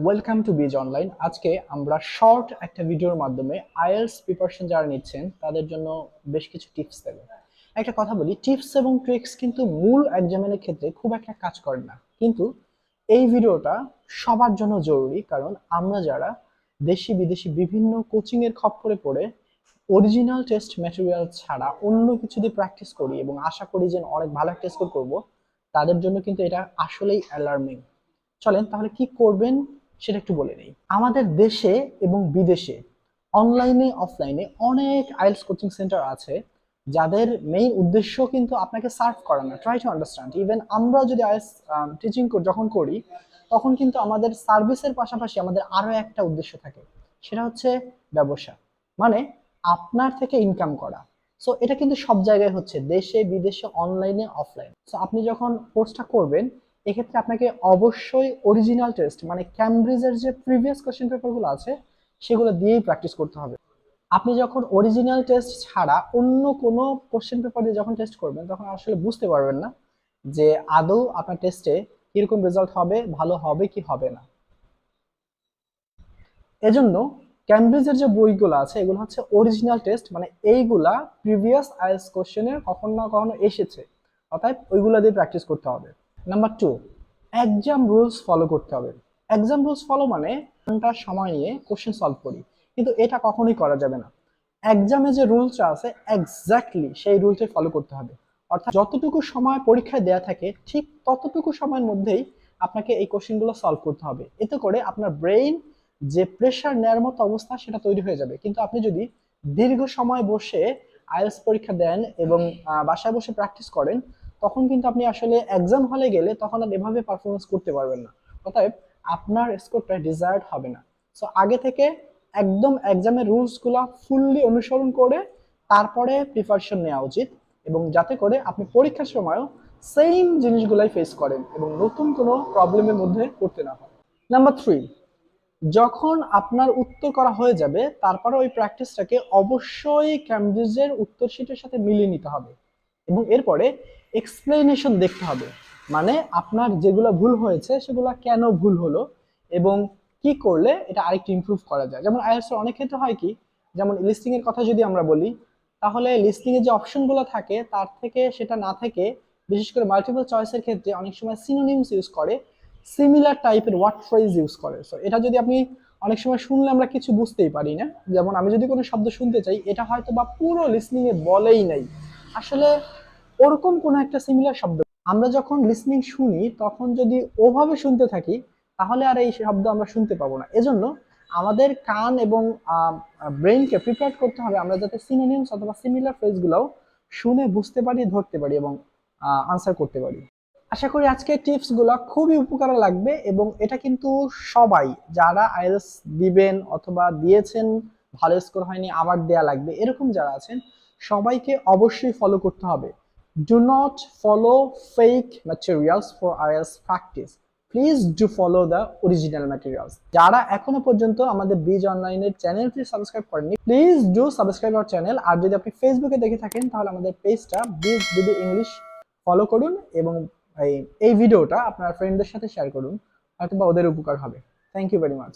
Welcome to বিজ online. আজকে আমরা শর্ট একটা ভিডিওর মাধ্যমে আইএলটিএস প্রিপারেশন যারা নিচ্ছেন তাদের জন্য বেশ কিছু টিপস দেব। একটা কথা বলি, টিপস এবং ট্রিক্স কিন্তু মূল এক্সামিনের ক্ষেত্রে খুব একটা কাজ করে না, কিন্তু এই ভিডিওটা সবার জন্য জরুরি। কারণ আমরা যারা দেশি বিদেশি বিভিন্ন কোচিং এর খপ্পরে পড়ে অরিজিনাল টেস্ট ম্যাটেরিয়াল ছাড়া অন্য কিছু দিয়ে প্র্যাকটিস করি এবং আশা করি যে অনেক ভালো একটা স্কোর করবো, তাদের জন্য কিন্তু এটা আসলেই অ্যালার্মিং। চলেন তাহলে কি করবেন সেটা একটু বলে নেই। আমাদের দেশে এবং বিদেশে অনলাইনে অফলাইনে অনেক আইএলটিএস কোচিং সেন্টার আছে যাদের মেইন উদ্দেশ্য কিন্তু আপনাকে সার্ভ করা না। ট্রাই টু আন্ডারস্ট্যান্ড, ইভেন আমরা যদি আইএলটিএস টিচিং যখন করি তখন কিন্তু আমাদের সার্ভিসের পাশাপাশি আমাদের আরো একটা উদ্দেশ্য থাকে, সেটা হচ্ছে ব্যবসা, মানে আপনার থেকে ইনকাম করা। সো এটা কিন্তু সব জায়গায় হচ্ছে, দেশে বিদেশে অনলাইনে অফলাইন। সো আপনি যখন কোর্সটা করবেন এক্ষেত্রে আপনাকে অবশ্যই অরিজিনাল টেস্ট মানে ক্যামব্রিজের যে প্রিভিয়াস কোশ্চেন পেপারগুলো আছে সেগুলো দিয়েই প্র্যাকটিস করতে হবে। আপনি যখন অরিজিনাল টেস্ট ছাড়া অন্য কোনো কোশ্চেন পেপার দিয়ে যখন টেস্ট করবেন তখন আসলে বুঝতে পারবেন না যে আদৌ আপনার টেস্টে কিরকম রেজাল্ট হবে, ভালো হবে কি হবে না। এজন্য ক্যামব্রিজের যে বইগুলো আছে এগুলো হচ্ছে অরিজিনাল টেস্ট, মানে এইগুলা প্রিভিয়াস আইএলটিএস কোশ্চেনের কখনো না কখনো এসেছে, অর্থাৎ ওইগুলো দিয়ে প্র্যাকটিস করতে হবে। নাম্বার 2, এক্সাম রুলস ফলো করতে হবে। এক্সাম রুলস ফলো মানে ঘন্টা সময় নিয়ে কোশ্চেন সলভ করি, কিন্তু এটা কখনোই করা যাবে না। এক্সামে যে রুলসটা আছে এক্স্যাক্টলি সেই রুলসটাই ফলো করতে হবে। অর্থাৎ যতটুকু সময় পরীক্ষায় দেয়া থাকে ঠিক ততটুকু সময়ের মধ্যেই আপনাকে এই কোশ্চেনগুলো সলভ করতে হবে। এতে করে আপনার ব্রেইন যে প্রেশার নেওয়ার মতো অবস্থা সেটা তৈরি হয়ে যাবে। কিন্তু আপনি যদি দীর্ঘ সময় বসে আইএলটিএস পরীক্ষা দেন এবং বাসায় বসে প্র্যাকটিস করেন তখন কিন্তু আপনি আসলে এক্সাম হলে গেলে তখন আর এভাবে পারফরমেন্স করতে পারবেন না। অতএব আপনার স্কোরটা ডিজায়ার্ড হবে না। সো আগে থেকে একদম এক্সামের রুলসগুলো ফুললি অনুসরণ করে তারপরে প্রিপারেশন নেওয়া উচিত, এবং যাতে করে আপনি পরীক্ষার সময়ও সেম জিনিসগুলাই ফেস করেন এবং নতুন কোনো প্রবলেমের মধ্যে পড়তে না হয়। নাম্বার 3, যখন আপনার উত্তর করা হয়ে যাবে তারপরে ওই প্র্যাকটিসটাকে অবশ্যই ক্যামব্রিজের উত্তর শিটের সাথে মিলিয়ে নিতে হবে এবং এরপরে এক্সপ্লেনেশন দেখতে হবে, মানে আপনার যেগুলো ভুল হয়েছে সেগুলো কেন ভুল হলো এবং কি করলে এটা আরেকটু ইমপ্রুভ করা যায়। যেমন আইএলটিএস এর অনেক ক্ষেত্রে হয় কি, যেমন লিস্টিং এর কথা যদি আমরা বলি তাহলে লিস্টিং এর যে অপশনগুলো থাকে তার থেকে সেটা না থেকে বিশেষ করে মাল্টিপল চয়েসের ক্ষেত্রে অনেক সময় সিনোনিমস ইউজ করে, সিমিলার টাইপের ওয়ার্ড ফ্রেজ ইউজ করে। সো এটা যদি আপনি অনেক সময় শুনলে আমরা কিছু বুঝতেই পারি না। যেমন আমি যদি কোনো শব্দ শুনতে চাই এটা হয়তো বা পুরো লিসনিং এ বলেই নাই, আসলে ওরকম কোনো একটা সিমিলার শব্দ আমরা যখন লিসনিং শুনি তখন যদি ওভাবে শুনতে থাকি তাহলে আর এই শব্দ আমরা শুনতে পাবো না। এজন্য আমাদের কান এবং ব্রেইনকে প্রিপেয়ার করতে হবে আমরা যাতে সিনোনিমস অথবা সিমিলার ফ্রেজগুলোও শুনে বুঝতে পারি, ধরতে পারি এবং আনসার করতে পারি। আশা করি আজকের টিপসগুলো খুবই উপকারে লাগবে এবং এটা কিন্তু সবাই যারা আইএলটিএস দিবেন অথবা দিয়েছেন ভালো স্কোর হয়নি আবার দেয়া লাগবে এরকম যারা আছেন সবাইকে অবশ্যই ফলো করতে হবে। Do not follow fake materials for IELTS practice, please do follow the original materials. যারা এখনো পর্যন্ত আমাদের বিজ অনলাইনের চ্যানেলটি সাবস্ক্রাইব করেননি please do subscribe our channel. আর যদি আপনি ফেসবুকে দেখে থাকেন তাহলে আমাদের পেজটা বিজ বিডি ইংলিশ ফলো করুন এবং এই ভিডিওটা আপনার ফ্রেন্ডদের সাথে শেয়ার করুন, হয়তো বা ওদের উপকার হবে। Thank you very much.